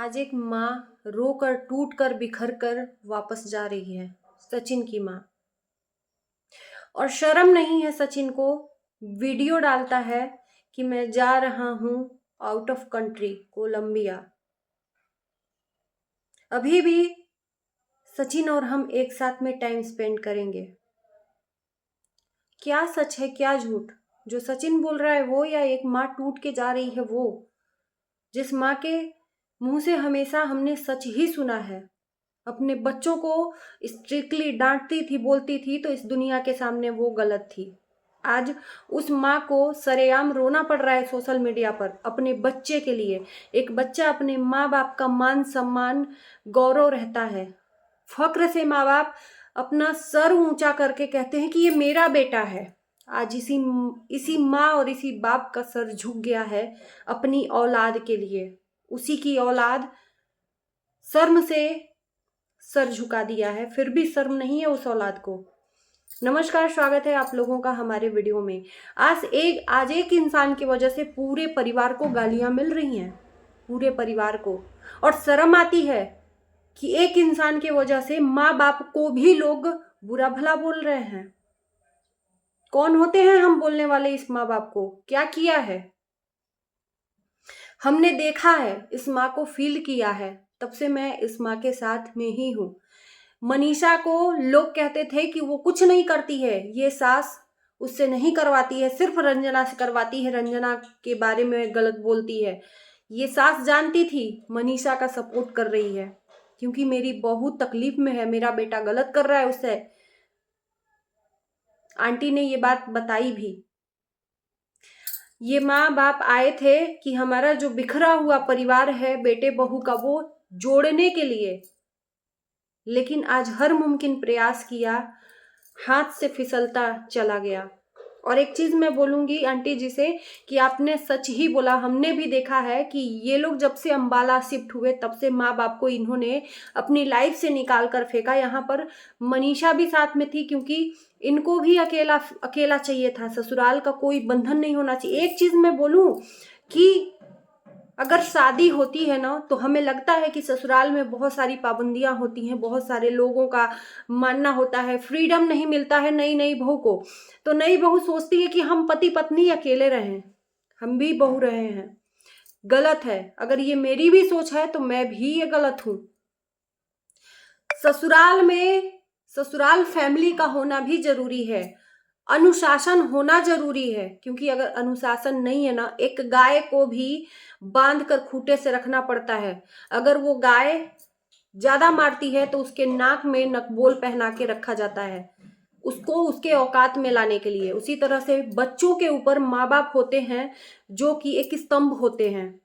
आज एक माँ रोकर टूट कर बिखर कर वापस जा रही है, सचिन की माँ। और शर्म नहीं है सचिन को, वीडियो डालता है कि मैं जा रहा हूं आउट ऑफ कंट्री, कोलंबिया। अभी भी सचिन और हम एक साथ में टाइम स्पेंड करेंगे। क्या सच है क्या झूठ, जो सचिन बोल रहा है वो, या एक माँ टूट के जा रही है वो? जिस माँ के मुंह से हमेशा हमने सच ही सुना है, अपने बच्चों को स्ट्रिक्टली डांटती थी, बोलती थी, तो इस दुनिया के सामने वो गलत थी। आज उस माँ को सरेआम रोना पड़ रहा है सोशल मीडिया पर अपने बच्चे के लिए। एक बच्चा, अपने माँ बाप का मान सम्मान गौरव रहता है, फक्र से माँ बाप अपना सर ऊंचा करके कहते हैं कि ये मेरा बेटा है। आज इसी माँ और इसी बाप का सर झुक गया है अपनी औलाद के लिए। उसी की औलाद शर्म से सर झुका दिया है, फिर भी शर्म नहीं है उस औलाद को। नमस्कार, स्वागत है आप लोगों का हमारे वीडियो में। आज एक इंसान की वजह से पूरे परिवार को गालियां मिल रही हैं, पूरे परिवार को। और शर्म आती है कि एक इंसान की वजह से माँ बाप को भी लोग बुरा भला बोल रहे हैं। कौन होते हैं हम बोलने वाले इस माँ बाप को? क्या किया है? हमने देखा है, इस माँ को फील किया है, तब से मैं इस माँ के साथ में ही हूँ। मनीषा को लोग कहते थे कि वो कुछ नहीं करती है, ये सास उससे नहीं करवाती है, सिर्फ रंजना से करवाती है, रंजना के बारे में गलत बोलती है। ये सास जानती थी मनीषा का सपोर्ट कर रही है, क्योंकि मेरी बहू तकलीफ में है, मेरा बेटा गलत कर रहा है उससे। आंटी ने ये बात बताई भी। ये माँ बाप आए थे कि हमारा जो बिखरा हुआ परिवार है बेटे बहू का, वो जोड़ने के लिए। लेकिन आज हर मुमकिन प्रयास किया, हाथ से फिसलता चला गया। और एक चीज मैं बोलूंगी आंटी जी से कि आपने सच ही बोला। हमने भी देखा है कि ये लोग जब से अंबाला शिफ्ट हुए तब से माँ बाप को इन्होंने अपनी लाइफ से निकाल कर फेंका। यहाँ पर मनीषा भी साथ में थी, क्योंकि इनको भी अकेला अकेला चाहिए था, ससुराल का कोई बंधन नहीं होना चाहिए। एक चीज मैं बोलूं कि अगर शादी होती है ना, तो हमें लगता है कि ससुराल में बहुत सारी पाबंदियां होती हैं, बहुत सारे लोगों का मानना होता है, फ्रीडम नहीं मिलता है नई नई बहू को। तो नई बहू सोचती है कि हम पति पत्नी अकेले रहें, हम भी बहू रहे हैं। गलत है। अगर ये मेरी भी सोच है तो मैं भी ये गलत हूं। ससुराल फैमिली का होना भी जरूरी है, अनुशासन होना जरूरी है। क्योंकि अगर अनुशासन नहीं है ना, एक गाय को भी बांध कर खूंटे से रखना पड़ता है। अगर वो गाय ज्यादा मारती है तो उसके नाक में नकबोल पहना के रखा जाता है, उसको उसके औकात में लाने के लिए। उसी तरह से बच्चों के ऊपर माँ बाप होते हैं, जो कि एक स्तंभ होते हैं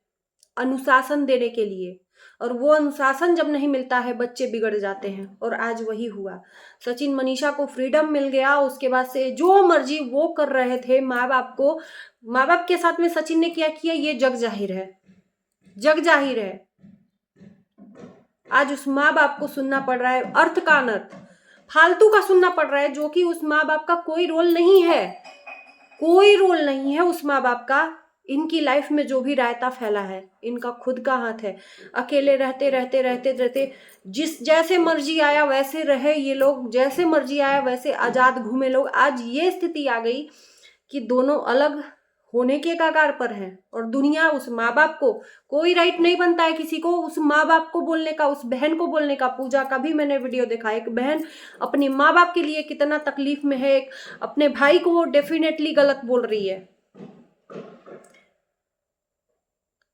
अनुशासन देने के लिए। और वो अनुशासन जब नहीं मिलता है, बच्चे बिगड़ जाते हैं। और आज वही हुआ। सचिन मनीषा को फ्रीडम मिल गया, उसके बाद से जो मर्जी वो कर रहे थे माँ बाप के साथ में सचिन ने क्या किया, ये जग जाहिर है, जग जाहिर है। आज उस माँ बाप को सुनना पड़ रहा है, अर्थ का अनर्थ फालतू का सुनना पड़ रहा है, जो कि उस माँ बाप का कोई रोल नहीं है, कोई रोल नहीं है उस माँ बाप का। इनकी लाइफ में जो भी रायता फैला है, इनका खुद का हाथ है। अकेले रहते रहते रहते रहते जैसे मर्जी आया वैसे रहे ये लोग, जैसे मर्जी आया वैसे आजाद घूमे लोग। आज ये स्थिति आ गई कि दोनों अलग होने के कगार पर हैं। और दुनिया, उस माँ बाप को कोई राइट नहीं बनता है किसी को उस माँ बाप को बोलने का, उस बहन को बोलने का। पूजा का भी मैंने वीडियो देखा, एक बहन अपने माँ बाप के लिए कितना तकलीफ में है, अपने भाई को वो डेफिनेटली गलत बोल रही है।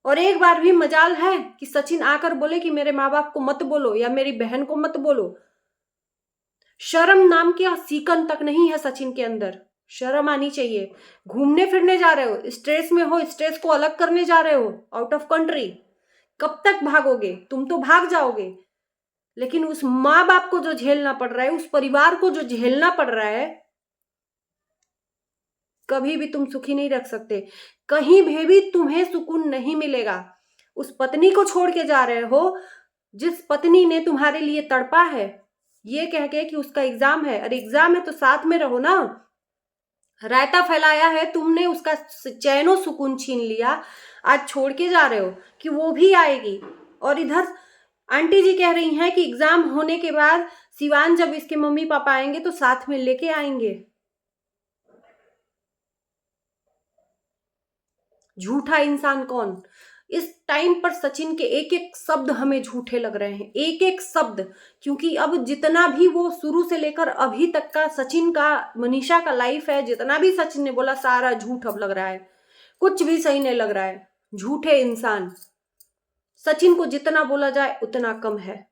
और एक बार भी मजाल है कि सचिन आकर बोले कि मेरे माँ बाप को मत बोलो या मेरी बहन को मत बोलो। शर्म नाम की सीकन तक नहीं है सचिन के अंदर। शर्म आनी चाहिए। घूमने फिरने जा रहे हो, स्ट्रेस में हो, स्ट्रेस को अलग करने जा रहे हो आउट ऑफ कंट्री। कब तक भागोगे? तुम तो भाग जाओगे, लेकिन उस माँ बाप को जो झेलना पड़ रहा है, उस परिवार को जो झेलना पड़ रहा है, कभी भी तुम सुखी नहीं रख सकते। कहीं भी तुम्हें सुकून नहीं मिलेगा। उस पत्नी को छोड़ के जा रहे हो, जिस पत्नी ने तुम्हारे लिए तड़पा है, ये कह के कि उसका एग्जाम है। अरे एग्जाम है तो साथ में रहो ना। रायता फैलाया है तुमने, उसका चैनो सुकून छीन लिया। आज छोड़ के जा रहे हो कि वो भी आएगी। और इधर आंटी जी कह रही हैं कि एग्जाम होने के बाद सिवान जब इसके मम्मी पापा आएंगे तो साथ में लेके आएंगे। झूठा इंसान कौन? इस टाइम पर सचिन के एक एक शब्द हमें झूठे लग रहे हैं, एक एक शब्द। क्योंकि अब जितना भी वो शुरू से लेकर अभी तक का सचिन का, मनीषा का लाइफ है, जितना भी सचिन ने बोला सारा झूठ अब लग रहा है, कुछ भी सही नहीं लग रहा है। झूठे इंसान। सचिन को जितना बोला जाए उतना कम है।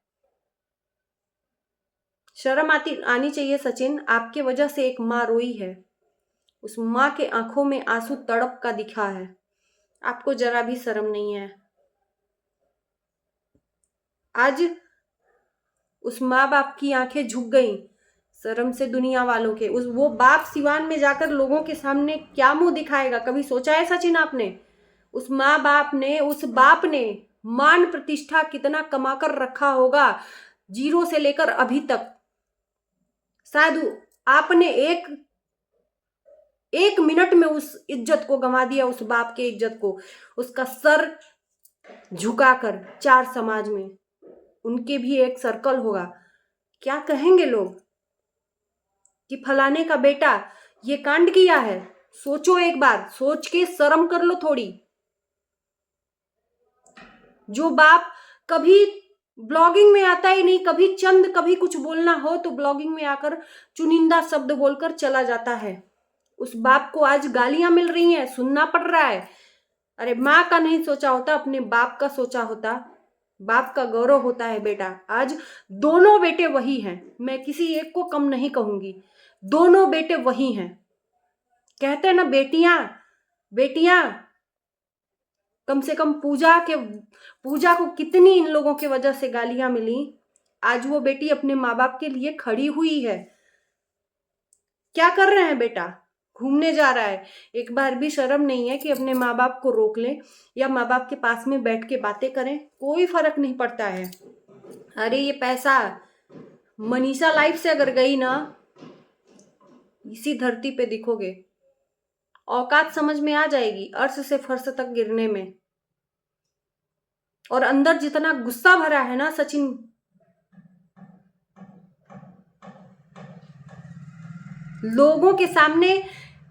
शर्म आनी चाहिए सचिन, आपके वजह से एक माँ रोई है, उस माँ के आंखों में आंसू तड़प का दिखा है, आपको जरा भी शर्म नहीं है। आज उस माँ बाप की आंखें झुक गईं शर्म से दुनिया वालों के। वो बाप सिवान में जाकर लोगों के सामने क्या मुंह दिखाएगा? कभी सोचा है सचिन आपने? उस माँ बाप ने, उस बाप ने मान प्रतिष्ठा कितना कमाकर रखा होगा जीरो से लेकर अभी तक। शायद आपने एक मिनट में उस इज्जत को गंवा दिया, उस बाप के इज्जत को, उसका सर झुकाकर। चार समाज में उनके भी एक सर्कल होगा, क्या कहेंगे लोग कि फलाने का बेटा ये कांड किया है? सोचो एक बार, सोच के शर्म कर लो थोड़ी। जो बाप कभी ब्लॉगिंग में आता ही नहीं, कभी कुछ बोलना हो तो ब्लॉगिंग में आकर चुनिंदा शब्द बोलकर चला जाता है, उस बाप को आज गालियां मिल रही हैं, सुनना पड़ रहा है। अरे माँ का नहीं सोचा होता, अपने बाप का सोचा होता। बाप का गौरव होता है बेटा। आज दोनों बेटे वही हैं, मैं किसी एक को कम नहीं कहूंगी, दोनों बेटे वही हैं। कहते हैं ना बेटियां बेटियां, कम से कम पूजा को कितनी इन लोगों की वजह से गालियां मिली, आज वो बेटी अपने माँ बाप के लिए खड़ी हुई है। क्या कर रहे हैं बेटा? घूमने जा रहा है, एक बार भी शर्म नहीं है कि अपने माँ बाप को रोक ले या माँ बाप के पास में बैठ के बातें करें? कोई फर्क नहीं पड़ता है। अरे ये पैसा मनीषा लाइफ से अगर गई ना, इसी धरती पे दिखोगे, औकात समझ में आ जाएगी अर्श से फर्श तक गिरने में। और अंदर जितना गुस्सा भरा है ना सचिन, लोगों के सामने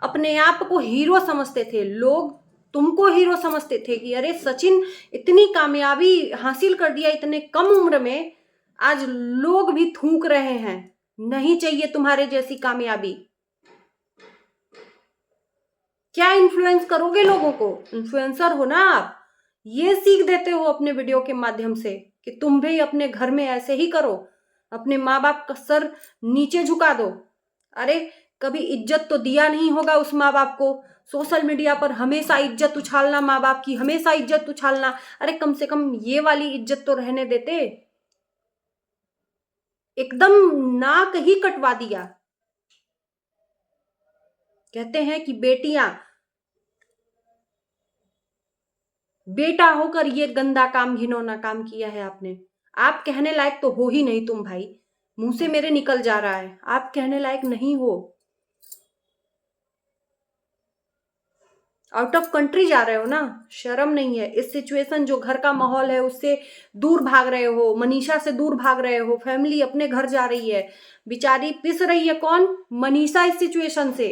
अपने आप को हीरो समझते थे लोग, तुमको हीरो समझते थे कि अरे सचिन इतनी कामयाबी हासिल कर दिया इतने कम उम्र में, आज लोग भी थूक रहे हैं, नहीं चाहिए तुम्हारे जैसी कामयाबी। क्या इन्फ्लुएंस करोगे लोगों को? इन्फ्लुएंसर हो ना आप, ये सीख देते हो अपने वीडियो के माध्यम से कि तुम भी अपने घर में ऐसे ही करो, अपने माँ बाप का सर नीचे झुका दो। अरे कभी इज्जत तो दिया नहीं होगा उस माँ बाप को, सोशल मीडिया पर हमेशा इज्जत उछालना, माँ बाप की हमेशा इज्जत उछालना। अरे कम से कम ये वाली इज्जत तो रहने देते। एकदम नाक ही कटवा दिया। कहते हैं कि बेटा होकर ये गंदा काम, घिनौना काम किया है आपने। आप कहने लायक तो हो ही नहीं तुम भाई, मुंह से मेरे निकल जा रहा है, आप कहने लायक नहीं हो। आउट ऑफ कंट्री जा रहे हो ना, शर्म नहीं है? इस सिचुएशन, जो घर का माहौल है उससे दूर भाग रहे हो, मनीषा से दूर भाग रहे हो, फैमिली अपने घर जा रही है, बेचारी पिस रही है। कौन? मनीषा इस सिचुएशन से,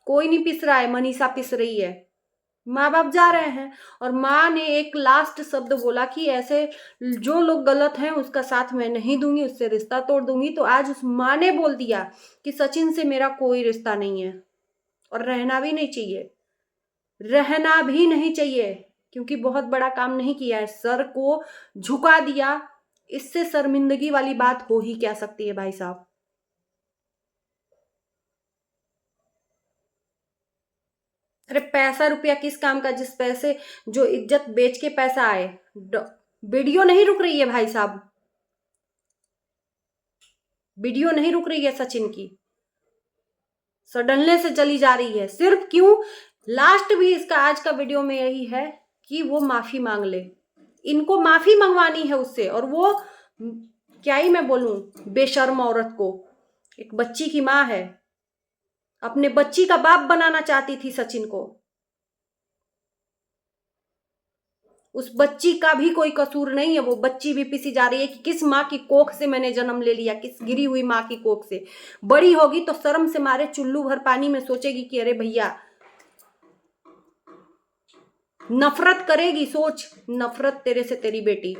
कोई नहीं पिस रहा है, मनीषा पिस रही है। माँ बाप जा रहे हैं और माँ ने एक लास्ट शब्द बोला कि ऐसे जो लोग गलत हैं उसका साथ मैं नहीं दूंगी, उससे रिश्ता तोड़ दूंगी। तो आज उस माँ ने बोल दिया कि सचिन से मेरा कोई रिश्ता नहीं है और रहना भी नहीं चाहिए, रहना भी नहीं चाहिए, क्योंकि बहुत बड़ा काम नहीं किया है, सर को झुका दिया। इससे शर्मिंदगी वाली बात हो ही क्या सकती है भाई साहब? अरे पैसा रुपया किस काम का, जिस पैसे, जो इज्जत बेच के पैसा आए। वीडियो नहीं रुक रही है भाई साहब, वीडियो नहीं रुक रही है सचिन की, सडनली से चली जा रही है। सिर्फ क्यों? लास्ट भी इसका आज का वीडियो में यही है कि वो माफी मांग ले, इनको माफी मंगवानी है उससे। और वो क्या ही मैं बोलूं, बेशर्म औरत को, एक बच्ची की माँ है, अपने बच्ची का बाप बनाना चाहती थी सचिन को। उस बच्ची का भी कोई कसूर नहीं है, वो बच्ची भी पिसी जा रही है कि किस माँ की कोख से मैंने जन्म ले लिया, किस गिरी हुई माँ की कोख से। बड़ी होगी तो शर्म से मारे चुल्लू भर पानी में सोचेगी कि अरे भैया, नफरत करेगी। सोच, नफरत तेरे से तेरी बेटी।